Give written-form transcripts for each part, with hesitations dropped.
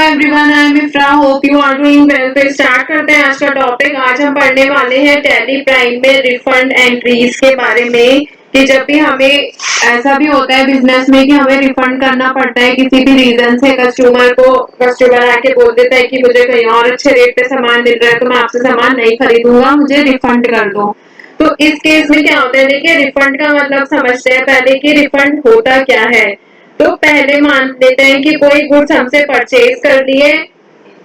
Everyone, I am Ifra, hope you are doing well. तो start करते हैं आज का टॉपिक। आज हम पढ़ने वाले हैं टैली प्राइम में रिफंड एंट्रीज के बारे में कि जब भी हमें ऐसा भी होता है बिजनेस में कि हमें रिफंड करना पड़ता है किसी भी रीजन से, कस्टमर आके बोल देता है कि मुझे कहीं और अच्छे रेट पे सामान मिल रहा है तो मैं आपसे सामान नहीं खरीदूंगा, मुझे रिफंड कर दो। तो इस केस में क्या होता है, देखिए रिफंड का मतलब समझते हैं पहले कि रिफंड होता क्या है। तो पहले मान लेते हैं कि कोई गुड्स हमसे परचेज कर लिए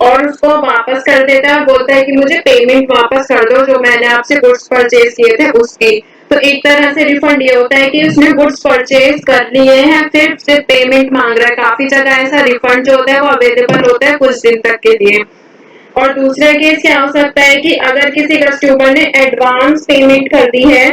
और उसको वापस कर देता है, बोलता है कि मुझे पेमेंट वापस कर दो जो मैंने आपसे गुड्स परचेज किए थे उसकी। तो एक तरह से रिफंड ये होता है कि उसने गुड्स परचेज कर लिए हैं, फिर सिर्फ पेमेंट मांग रहा है। काफी जगह ऐसा रिफंड जो होता है वो अवेलेबल होता है कुछ दिन तक के लिए। और दूसरा केस क्या हो सकता है कि अगर किसी कस्टमर ने एडवांस पेमेंट कर दी है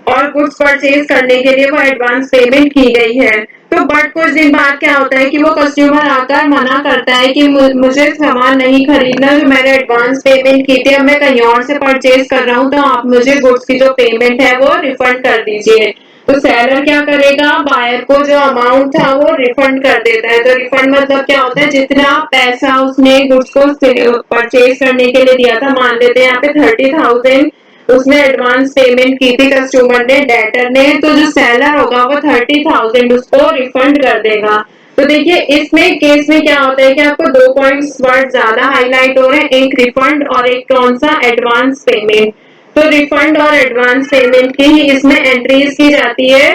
और गुड्स परचेज करने के लिए वो एडवांस पेमेंट की गई है, तो बट कुछ दिन बाद क्या होता है कि वो कस्टमर आकर मना करता है कि मुझे सामान नहीं खरीदना, जो मैंने एडवांस पेमेंट की थी अब मैं कहीं और से परचेज कर रहा हूँ, तो आप मुझे गुड्स की जो पेमेंट है वो रिफंड कर दीजिए। तो सेलर क्या करेगा, बायर को जो अमाउंट था वो रिफंड कर देता है। तो रिफंड मतलब क्या होता है, जितना पैसा उसने गुड्स को परचेज करने के लिए दिया था, मान लेते हैं यहाँ पे 30,000 उसने एडवांस पेमेंट की थी कस्टमर ने, डेटर ने, तो जो सेलर होगा वो 30,000 उसको रिफंड कर देगा। तो देखिए इसमें केस में क्या होता है कि आपको दो पॉइंट्स वर्ड ज्यादा हाईलाइट हो रहे हैं, एक रिफंड और एक कौन सा, एडवांस पेमेंट। तो रिफंड और एडवांस पेमेंट की ही इसमें एंट्रीज की जाती है।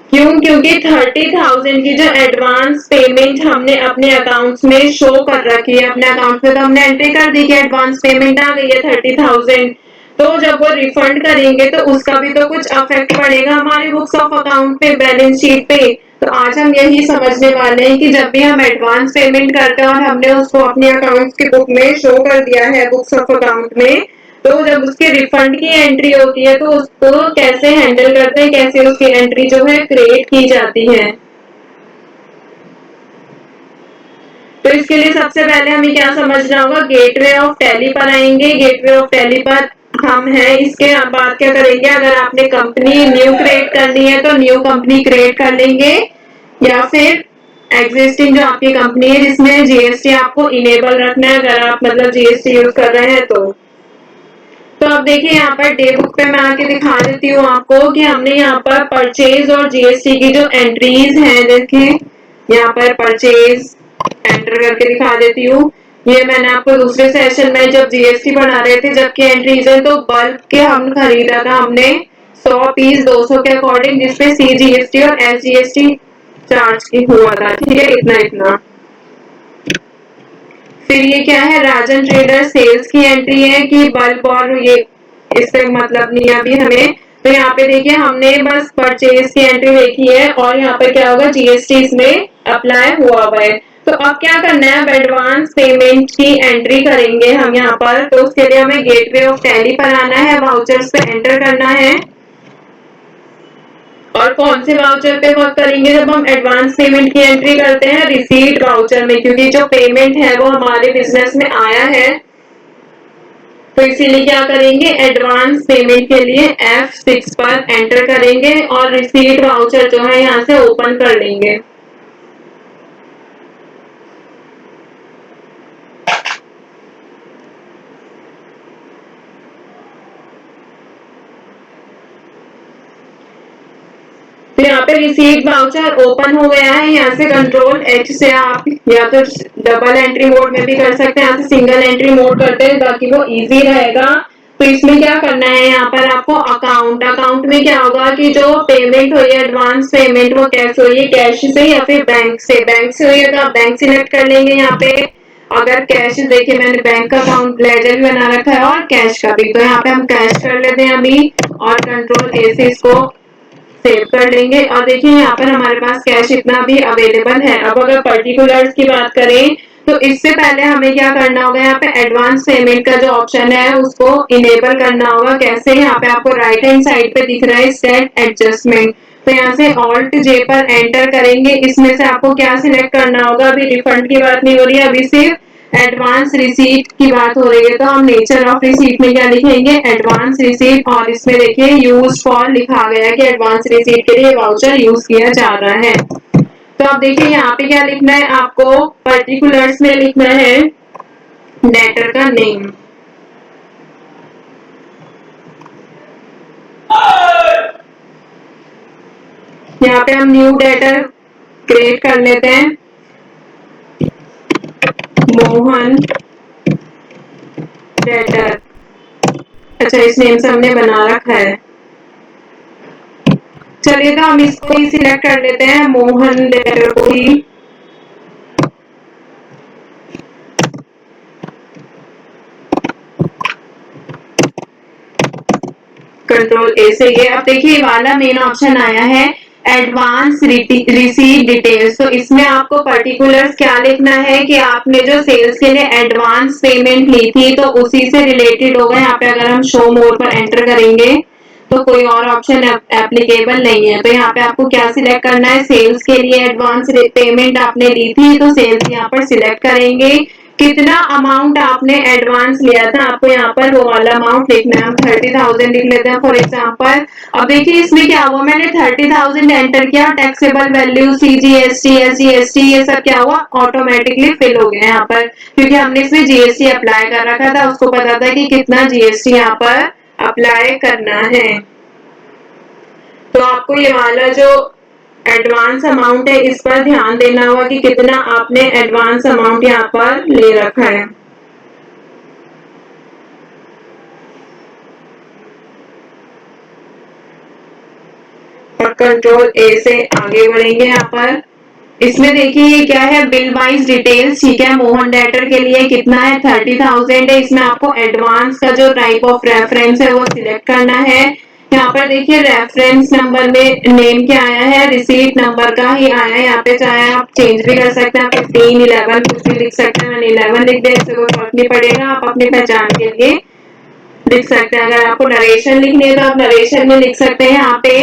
क्यों? क्योंकि 30,000 की जो एडवांस पेमेंट हमने अपने अकाउंट्स में शो कर रखी है, अपने अकाउंट में तो हमने एंट्री कर दी कि एडवांस पेमेंट आ गई है 30,000। तो जब वो रिफंड करेंगे तो उसका भी तो कुछ अफेक्ट पड़ेगा हमारे बुक्स ऑफ अकाउंट पे, बैलेंस शीट पे। तो आज हम यही समझने वाले हैं कि जब भी हम एडवांस पेमेंट करते हैं और हमने उसको अपने अकाउंट की बुक में शो कर दिया है बुक्स ऑफ अकाउंट में, तो जब उसके रिफंड की एंट्री होती है तो उसको कैसे हैंडल करते हैं, कैसे उसकी एंट्री जो है क्रिएट की जाती है। तो इसके लिए सबसे पहले हमें क्या समझना होगा, गेटवे ऑफ टैली पर आएंगे। गेटवे ऑफ टैली पर हम हैं, इसके बाद क्या करेंगे, अगर आपने कंपनी न्यू क्रिएट करनी है तो न्यू कंपनी क्रिएट कर लेंगे, या फिर एग्जिस्टिंग जो आपकी कंपनी है जिसमें जीएसटी आपको इनेबल रखना है, अगर आप मतलब जीएसटी यूज कर रहे हैं तो अब देखिए यहाँ पर डे बुक पे मैं आके दिखा देती हूँ आपको कि हमने यहाँ पर परचेज और जीएसटी की जो एंट्रीज हैं, देखिए यहाँ पर परचेज एंटर करके दिखा देती हूँ। ये मैंने आपको दूसरे सेशन में जब जीएसटी बना रहे थे जबकि एंट्रीज है, तो बल्क के हम खरीदा था हमने 100 पीस 200 के अकॉर्डिंग, जिसपे सी जीएसटी और एस जीएसटी चार्ज की हुआ था, ठीक है, इतना इतना। फिर ये क्या है, राजन ट्रेडर सेल्स की एंट्री है कि बल्क, और ये इससे मतलब नहीं है अभी हमें। तो यहाँ पे देखिए हमने बस परचेज की एंट्री देखी है और यहाँ पे क्या होगा, जीएसटी इसमें अप्लाई हुआ हुआ है। तो अब क्या करना है, अब एडवांस पेमेंट की एंट्री करेंगे हम यहाँ पर। तो उसके लिए हमें गेटवे ऑफ टैली पर आना है, वाउचर्स पे एंटर करना है। और कौन से वाउचर पे वर्क करेंगे, जब हम एडवांस पेमेंट की एंट्री करते हैं रिसीट वाउचर में, क्योंकि जो पेमेंट है वो हमारे बिजनेस में आया है। तो इसीलिए क्या करेंगे, एडवांस पेमेंट के लिए F6 पर एंटर करेंगे और रिसीट वाउचर जो है यहाँ से ओपन कर लेंगे। तो यहाँ पे रिसीट वाउचर ओपन हो गया है, यहाँ से कंट्रोल H से आप या तो डबल एंट्री मोड में भी कर सकते हैं, यहाँ से सिंगल एंट्री मोड करते हैं ताकि वो इजी रहेगा। तो इसमें क्या करना है, यहाँ पर आपको अकाउंट में क्या होगा कि जो पेमेंट हुई है एडवांस पेमेंट वो कैसे हुई है, कैश से या फिर बैंक से हुई है तो आप बैंक सिलेक्ट कर लेंगे। यहाँ पे अगर कैश, देखिए मैंने बैंक का अकाउंट लेजर भी बना रखा है और कैश का भी, तो यहाँ पे हम कैश कर लेते हैं अभी और कंट्रोल A से इसको सेव कर लेंगे। और देखिए यहाँ पर हमारे पास कैश इतना भी अवेलेबल है। अब अगर पर्टिकुलर्स की बात करें तो इससे पहले हमें क्या करना होगा, यहाँ पे एडवांस पेमेंट का जो ऑप्शन है उसको इनेबल करना होगा। कैसे, यहाँ पे आपको राइट हैंड साइड पे दिख रहा है स्टेट एडजस्टमेंट, तो यहाँ से ऑल्ट जे पर एंटर करेंगे। इसमें से आपको क्या सिलेक्ट करना होगा, अभी रिफंड की बात नहीं हो रही है, अभी सिर्फ एडवांस रिसीट की बात हो रही है। तो हम नेचर ऑफ रिसीट में क्या लिखेंगे, एडवांस रिसीट, और इसमें देखिए यूज फॉर लिखा गया है कि एडवांस रिसीट के लिए वाउचर यूज किया जा रहा है। तो आप देखिए यहाँ पे क्या लिखना है आपको, पर्टिकुलर्स में लिखना है डेटर का नेम। यहाँ पे हम न्यू डेटर क्रिएट कर लेते हैं, मोहन डेटर। अच्छा, इस नेम से हमने बना रखा है। चलिए तो हम इसको ही सिलेक्ट कर लेते हैं, मोहन डेटर को ही। कंट्रोल ए से ये, अब देखिए वाला मेन ऑप्शन आया है एडवांस रिसीव डिटेल्स। तो इसमें आपको पर्टिकुलर्स क्या लिखना है कि आपने जो सेल्स के लिए एडवांस पेमेंट ली थी तो उसी से रिलेटेड होगा। यहाँ पे अगर हम शो मोर पर एंटर करेंगे तो कोई और ऑप्शन एप्लीकेबल नहीं है। तो यहाँ पे आपको क्या सिलेक्ट करना है, सेल्स के लिए एडवांस पेमेंट आपने ली थी तो सेल्स यहाँ पर सिलेक्ट करेंगे। कितना अमाउंट आपने एडवांस लिया था आपको यहाँ पर वो वाला अमाउंट लिखना है। हम 30,000 लिख लेते हैं फॉर एग्जांपल। अब देखिए इसमें क्या हुआ, मैंने 30,000 एंटर किया, टैक्सेबल वैल्यू CGST SGST ये सब क्या हुआ, ऑटोमेटिकली फिल हो गया यहाँ पर, क्योंकि हमने इसमें GST अप्लाई कर रखा था। उसको पता था कि कितना GST यहाँ पर अप्लाई करना है। तो आपको ये वाला जो एडवांस अमाउंट है इस पर ध्यान देना होगा कि कितना आपने एडवांस अमाउंट यहाँ पर ले रखा है। और कंट्रोल ए से आगे बढ़ेंगे यहाँ पर। इसमें देखिए ये क्या है, बिल वाइज डिटेल्स, ठीक है। मोहन डेटर के लिए कितना है, 30,000 है। इसमें आपको एडवांस का जो टाइप ऑफ रेफरेंस है वो सिलेक्ट करना है। यहाँ पर देखिए रेफरेंस नंबर में नेम क्या आया है, रिसीट नंबर का ही आया है। यहाँ पे चाहे आप चेंज भी कर सकते हैं, 15 11 कुछ भी लिख सकते हैं। मैंने 11 लिख दिया, इससे कोई फर्क नहीं पड़ेगा, आप अपनी पहचान के लिए लिख सकते हैं। अगर आपको नरेशन लिखनी है तो आप नरेशन में लिख सकते हैं यहाँ पे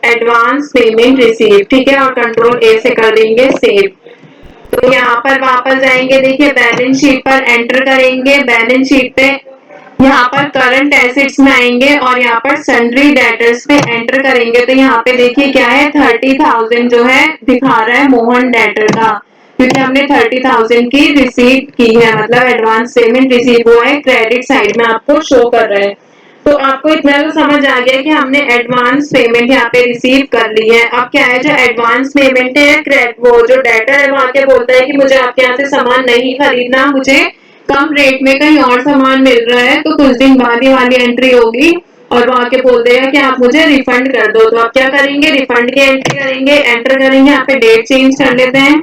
एडवांस पेमेंट रिसीव, ठीक है। और कंट्रोल ए से कर देंगे सेव। तो यहाँ पर वापस जाएंगे, देखिए बैलेंस शीट पर एंटर करेंगे। बैलेंस शीट पे यहाँ पर करंट एसेट्स में आएंगे और यहाँ पर सन्ड्री डेटर्स पे एंटर करेंगे। तो यहाँ पे देखिए क्या है, 30,000 जो है दिखा रहा है मोहन डेटर का, क्योंकि हमने 30,000 की रिसीव की है, मतलब एडवांस पेमेंट रिसीव हुआ है, क्रेडिट साइड में आपको शो कर रहा है। तो आपको इतना तो समझ आ गया कि हमने एडवांस पेमेंट यहाँ पे रिसीव कर ली है। अब क्या है, जो एडवांस पेमेंट है वो जो डेटर है वो आके बोलता है कि मुझे आपके यहाँ से सामान नहीं खरीदना, मुझे कम रेट में कहीं और सामान मिल रहा है। तो कुछ दिन बाद ये वाली एंट्री होगी और वो आके बोल देगा कि आप मुझे रिफंड कर दो। तो आप क्या करेंगे, रिफंड की एंट्री करेंगे, एंटर करेंगे। यहाँ पे डेट चेंज कर लेते हैं,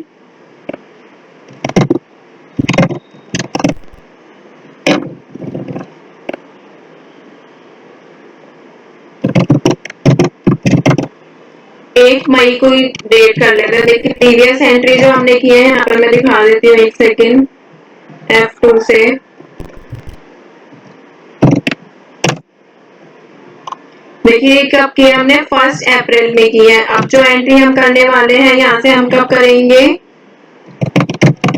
एक मई को ही डेट कर लेते हैं। देखिए प्रीवियस एंट्री जो हमने किए हैं यहाँ पर मैं दिखा देती हूँ, एक सेकेंड। F2 से देखिए कब किया हमने, 1 अप्रैल में की है। अब जो एंट्री हम करने वाले हैं यहाँ से हम कब करेंगे,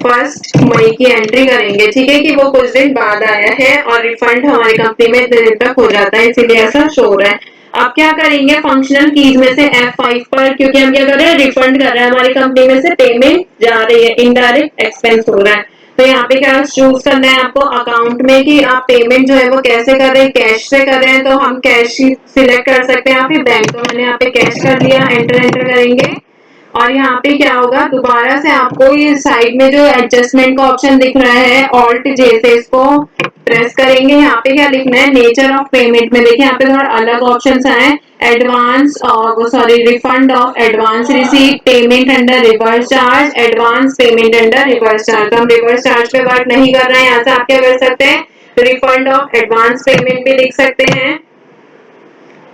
1 मई की एंट्री करेंगे, ठीक है, कि वो कुछ दिन बाद आया है और रिफंड हमारी कंपनी में इतने दिन तक हो जाता है, इसीलिए ऐसा शो हो रहा है। आप क्या करेंगे, फंक्शनल कीज में से F5 पर, क्योंकि हम क्या कर रहे हैं, रिफंड कर रहे हैं, हमारी कंपनी में से पेमेंट जा रही है, इनडायरेक्ट एक्सपेंस हो रहा है। तो यहाँ पे क्या चूज करना है आपको अकाउंट में कि आप पेमेंट जो है वो कैसे कर रहे हैं, कैश से कर रहे हैं तो हम कैश सिलेक्ट कर सकते हैं। फिर बैंक, तो मैंने यहाँ पे कैश कर लिया, एंटर करेंगे। और यहाँ पे क्या होगा, दोबारा से आपको ये साइड में जो एडजस्टमेंट का ऑप्शन दिख रहा है, ऑल्ट जे से इसको प्रेस करेंगे। यहाँ पे क्या लिखना है, नेचर ऑफ पेमेंट में देखिए यहाँ पे थोड़ा अलग ऑप्शन आए, एडवांस और sorry refund of advance receipt, payment under reverse charge, advance payment under reverse charge. तो हम रिवर्स चार्ज पे वर्क नहीं कर रहे हैं, यहाँ से आप क्या कर सकते हैं, रिफंड ऑफ एडवांस पेमेंट भी लिख सकते हैं।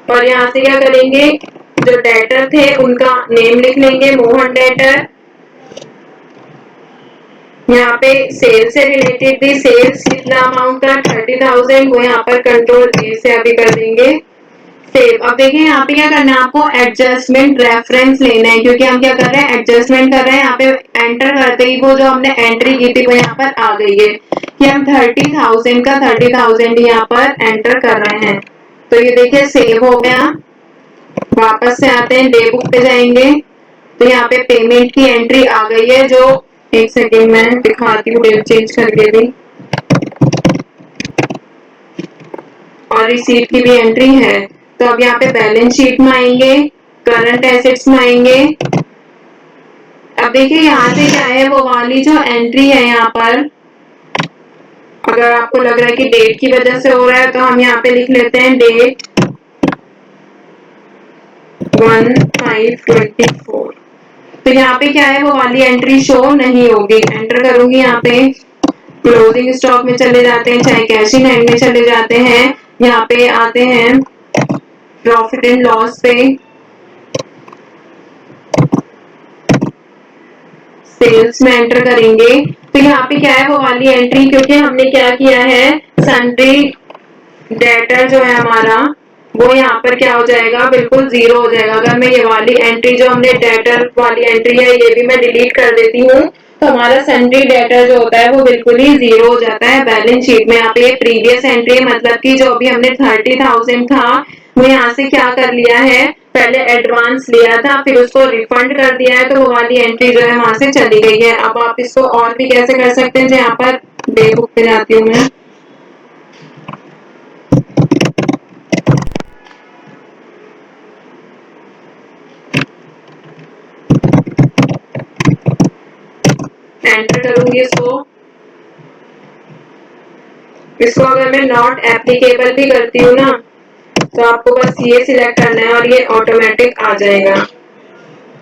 और यहाँ से क्या करेंगे, जो डेटर थे उनका नेम लिख लेंगे, मोहन डेटर। यहाँ पे सेल से रिलेटेड भी सेल्स कितना अमाउंट था, 30,000, वो यहाँ पर कंट्रोल ए से अभी कर देंगे सेव। अब देखिए यहाँ पे क्या करना है, आपको एडजस्टमेंट रेफरेंस लेना है, क्योंकि हम क्या कर रहे हैं, एडजस्टमेंट कर रहे हैं। यहाँ पे एंटर करते ही वो जो हमने एंट्री की थी वो यहाँ पर आ गई है कि हम 30,000 का 30,000 यहाँ पर एंटर कर रहे हैं। तो ये देखिए सेव हो गया। वापस से आते हैं, डे बुक पे जाएंगे, तो यहाँ पे पेमेंट की एंट्री आ गई है, जो एक सेकेंड में दिखाती हूँ डेट चेंज करके भी, और रिसीट की भी एंट्री है। तो अब यहाँ पे बैलेंस शीट में आएंगे, करंट एसेट्स में आएंगे। अब देखिए यहाँ से क्या है, वो वाली जो एंट्री है यहाँ पर, अगर आपको लग रहा है कि डेट की वजह से हो रहा है तो हम यहाँ पे लिख लेते हैं डेट 1/5/24। तो यहाँ पे क्या है, वो वाली एंट्री शो नहीं होगी। एंटर करूंगी यहाँ पे, क्लोजिंग स्टॉक में चले जाते हैं, चाहे कैश इन हैंड में चले जाते हैं, यहाँ पे आते हैं प्रॉफिट एंड लॉस पे, सेल्स में एंटर करेंगे। तो यहाँ पे क्या है, वो वाली एंट्री, क्योंकि हमने क्या किया है, सन्ड्री डेटर जो है हमारा, वो यहाँ पर क्या हो जाएगा, बिल्कुल जीरो हो जाएगा। अगर मैं ये वाली एंट्री जो हमने डेटर वाली एंट्री है ये भी मैं डिलीट कर देती हूँ, तो हमारा सन्ड्री डेटर जो होता है वो बिल्कुल ही जीरो हो जाता है बैलेंस शीट में। यहाँ पे प्रीवियस एंट्री, मतलब कि जो अभी हमने 30,000 था वो यहाँ से क्या कर लिया है, पहले एडवांस लिया था फिर उसको रिफंड कर दिया है, तो वो वाली एंट्री जो है वहां से चली गई है। अब आप इसको और भी कैसे कर सकते हैं, यहाँ पर डे बुक पे जाती हूँ मैं, एंटर करूंगी इसको अगर मैं नॉट एप्लीकेबल भी करती हूँ ना, तो आपको बस ये सिलेक्ट करना है और ये ऑटोमेटिक आ जाएगा।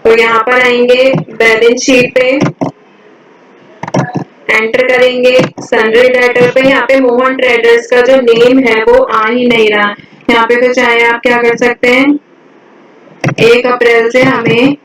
तो यहाँ पर आएंगे बैलेंस शीट पे, एंटर करेंगे सन्ड्री डेटर पे। यहाँ पे मोहन ट्रेडर्स का जो नेम है वो आ ही नहीं रहा। यहाँ पे तो चाहे आप क्या कर सकते हैं, 1 अप्रैल से हमें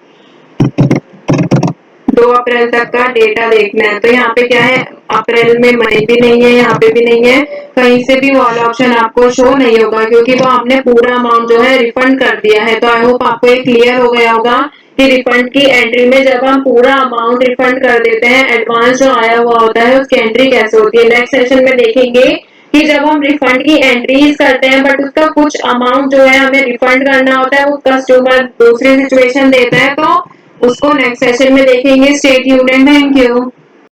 2 अप्रैल तक का डेटा देखना है। तो यहाँ पे क्या है, अप्रैल में मई भी नहीं है, यहाँ पे भी नहीं है, कहीं से भी वाला ऑप्शन आपको शो नहीं होगा, क्योंकि वो आपने पूरा अमाउंट जो है रिफंड कर दिया है। तो आई होप आपको ये क्लियर हो गया होगा कि रिफंड की एंट्री में जब हम पूरा अमाउंट रिफंड कर देते हैं, एडवांस जो आया हुआ होता है उसकी एंट्री कैसे होती है। नेक्स्ट सेशन में देखेंगे कि जब हम रिफंड की एंट्रीज करते हैं बट उसका कुछ अमाउंट जो है हमें रिफंड करना होता है, वो कस्टमर दूसरी सिचुएशन देता है, तो उसको नेक्स्ट सेशन में देखेंगे। Stay tuned and thank you.